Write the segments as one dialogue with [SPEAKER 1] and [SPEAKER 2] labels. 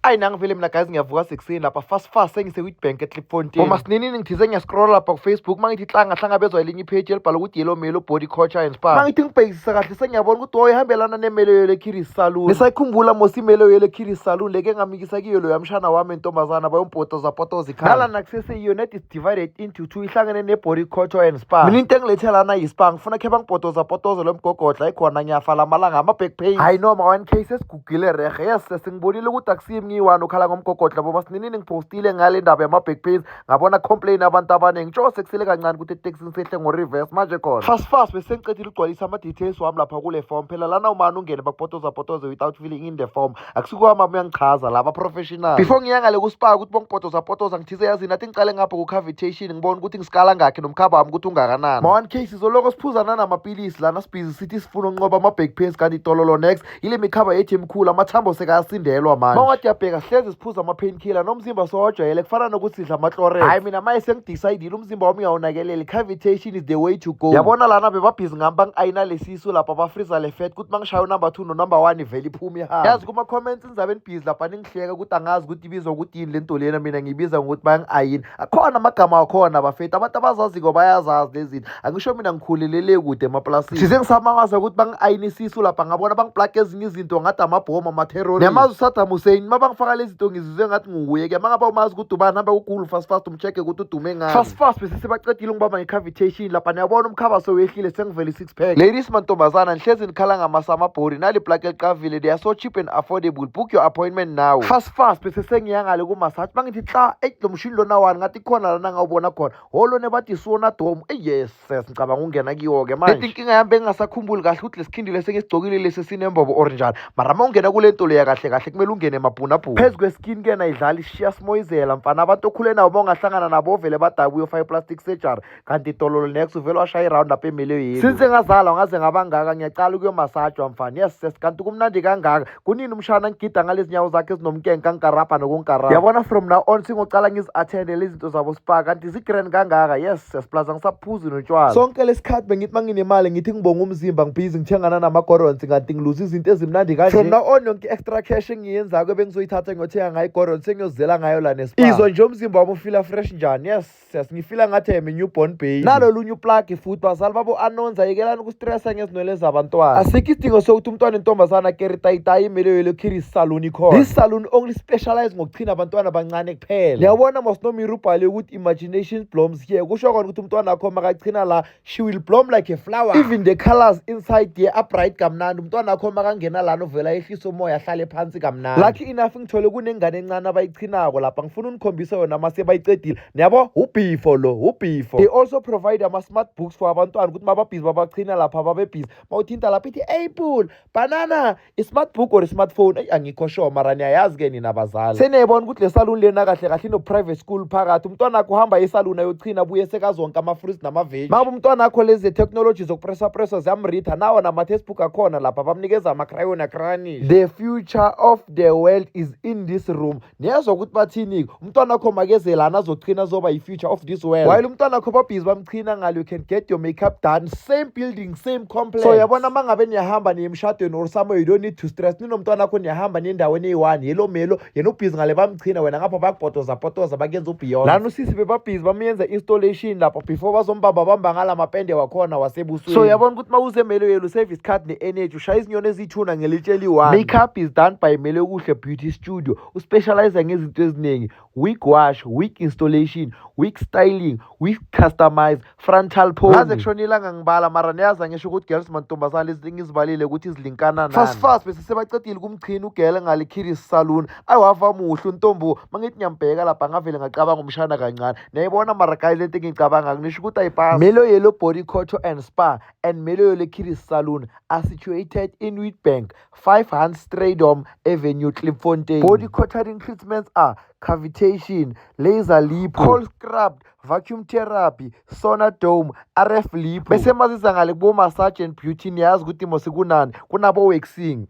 [SPEAKER 1] Ayi nangivele mina guys ngiyavuka sekuseni lapha fast sengise-Witbank eClipfontein. Omasinini ngithize ngiyascroll lapha ku-Facebook mangithi hlangabezwa elinye ipage elibhalwe ukuthi Yellow Melo Body Culture and Spa. Mangithi ngibhekisisa kahle sengiyabona ukuthi ohambelana nemelo yeleKhiris Salon. Nisayikhumbula mos imelo yeleKhiris Salon leke ngamikisa kiyo lo yamshana wami entombazana bayompotoza ikhaya. Nalana kuseseyiyo net is divided into two ihlangene ne-Body Culture and Spa. Mina into engilethe lana yispa ngifuna khe bangipotoza lo mgogodla ikhona ngiyafala amalanga ama-back pain. Hayi noma 1K sesigugile rehe. Yes sengibonile ukuthi akusimi ngiyiwani ukhala ngomgogodla boba sininini ngipostile ngale ndaba yama-back pains ngabona complain abantu abaningi njengoba sekusele kancane ukuthi etekisini sehle ngo-reverse manje khona fast bese ngicedile ukugcwalisa ama-details wami lapha kule form phela lana umani ungene bakupotoza without filling in the form akusikuwami uyangichaza laba professional. Before ngiyangale kuspa ukuthi bongipotoza ngithize yazini athi ngicale ngapha ku-cavitation ngibona ukuthi ngisikala ngakhe nomkhaba wami ukuthi ungakanani. Ma-1K sizoloko siphuzana namapilisi lana sibhizi sithi sifuna ukunqoba ama-back pains kanti itololo next ile mikhaba yethu emikhulu amathambo sekayasindelwa manje. Mawungathi uyabheka hlezi siphuza ama-painkiller nomzimba sowajwayele kufana nokuthi sidla ama-chlorate. Hayi mina maye sengidecidile umzimba wami uyawunakelele cavitation is the way to go. Yabona lana bebabhizi ngami bangi-ayina lesisu lapha bafriza le fat ukuthi mangishaya unumber 2 no-number 1 ivele iphume ihamba. Yazi kuma-comments nizabe nibhizi lapha ningihleka ukuthi angazi ukuthi ibizwa ukuthi yini le nto lena mina ngiyibiza ngokuthi bayangi-ayina. Akhona amagama akhona bafethu abantu abazaziko bayazazi lezi zinto angisho mina ngikhulelele kude emaplasini. Size ngisamangaza ukuthi bangi-ayina isisu lapha ngabona bangiplage ezinye izinto ngathi amabhomu amaterrorist. Niyamazi uSaddam Hussein mabangifaka lezi zinto ngizizwe ngathi nguye-ke mangaba umazi ukuthi ubani hamba ku-Google fast umcheck ukuthi udume ngani. Fast bese sebacedile ngibamba nge-cavitation lapha niyabona umkhaba sowehlile sengivele 6 pack. Ladies mantombazana nihlezi nikhala ngamasamabhori nali plug elicavile they are so cheap and affordable book your appointment now. Fast bese sengiyangale ku-massage bangithi hla lo mshini lona wani ngathi khona lana ngawubona khona holone bathi sona dome yes ngicabanga ungena kiwo-ke manje. Lethi inkinga yami bengingasakhumbuli kahle ukuthi lesikhindile sengisigcokile lesi sinembobo oranjana mara ma ungena kule nto leya kahle kumele ungene emabhunabhuna phezu kweskin ke nayidlala ishiya smoyizela mfana abantu okhule nabo bongahlangana nabo ovele badabuye ufake plastic surgery kanti itololo next uvele washaya iround lapha emelweni. Since ngazalwa ngaze ngabangaka ngiyacala ukuyomasajwa mfana yes kanti kumnandi kangaka kunini umshana ngigida ngalezi nyawo zakhe ezinomkenka ngikarapha nokunkarapha. Yabona from now on singocala ngizi-attende lezi zinto zabo spa kanti zi-grand kangaka yes plaza ngisaphuzi notshwala. Sonke lesikhathi bengithi manginemali ngithi ngibonga umzimba ngibhizi ngithengana nama-goronsi kanti ngiluza izinto ezimnandi kanje. From now on yonke extra cash engiyenzako ebengizoyithatha ngiyothenga ngayo igoronsi sengiyozela ngayo la nespa. Izwa nje umzimba wami ufila fresh njani yes ngifila ngathi I'm a newborn baby. Nalolunye uplug futhi bazali babo anonza yekelani ukustressa ngezinwele zabantwana. Asikho isidingo sokuthi umntwana intombazana keri tayitayi imelo yeleKhiris Salon ikhona. This salon only specialize ngokuchina abantwana abancane kuphela. Niyabona mos Nomira ubhale ukuthi imagination blooms here kusho kona ukuthi umntwana wakho makachina la she will bloom like a flower. Even the colors inside there are bright kamnandi umntwana wakho makangena lana uvela ehlisa umoya ahlale phansi kamnandi. Lucky enough ngithole kunengane encane abayichinako lapha ngifuna unikhombisa yona mase bayicedile. Niyabo ubhifo lo ubhifo. They also provide ama-smart books for abantwana ukuthi mababhizi babachina lapha babebhizi mawuthinta lapha ithi apple banana i-smart book or i-smartphone angikho sure mara niyayazi-ke nina bazali. Seniyayibona ukuthi le salon lena kahle ino-private school phakathi umntwana akho uhamba esalon ayochina abuye sekazonke ama-fruits nama-veg. Maba umntwana akho lezi technology zokupressa ziyamritha nawo nama-textbook akhona lapha bamnikeza ama-crayon akrani. The future of the world is in this room. Niyazwa ukuthi bathini umntwana akho makezelana azochina zoba i-future of this world. While umntwana akho babhizi bamchina ngalo you can get your makeup done same building same complex. So yabona mangabe niyahamba niye emshadweni or somewhere you don't need to stress ninomntwana akho niyahamba niyendaweni eyi-1 Yellow Melo yena ubhizi ngale bamchina wena ngapha bakupotoza bakenza ubeyond. Lana usisi bebabhizi bamenza installation lapha before bazombamba bamba ngala mapende wakhona wasebusweni. So yabona ukuthi mawuze Melo Yellow service card ne-energy ushaya izinyoni ezithuna ngelitsheli 1. Makeup is done by Melo Kuhle Beauty Studio uspecialize ngezinto eziningi wig wash wig installation wig styling wig customize frontal pose. Ngaze kushonilanga ngibala mara niyaza ngisho ukuthi girls mantombazana lezi ngizibalile ukuthi izilinkana nani. Fast bese sebacedile kumchina ugele ngale Khiris Salon ayiwava muhle untombo mangithi nyambheka lapha ngavele ngacabanga umshana kancane niyayibona mara guys lento engicabanga ngisho ukuthi ayipasi. Melo Yellow Body Culture and Spa and Melo Yellow Khiris Salon are situated in Witbank 500 Strydom Avenue Klipfontein. Body contouring treatments are cavitation, laser lipo, cold scrub, vacuum therapy, sauna dome, RF lipo. Bese mazisa ngale kubo massage and beauty niyazi ukuthi mose kunani kunabo waxing.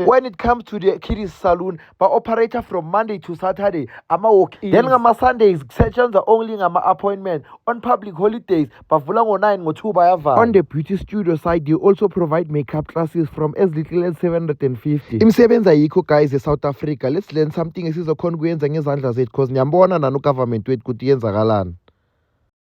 [SPEAKER 1] When it comes to the Khiris Salon ba operator from Monday to Saturday ama walk-ins. Then ngama Sundays sessions are only ngama appointment. On public holidays bavula ngo9 ngo2 bayavala. On the beauty studio side they also provide makeup classes from as little as 750. Imsebenzi ayikho guys eSouth Africa. Africa let's learn something esizokhona ukuyenza ngezandla zethu because niyambona nani ugovernment wethu ukuthi yenzakalani.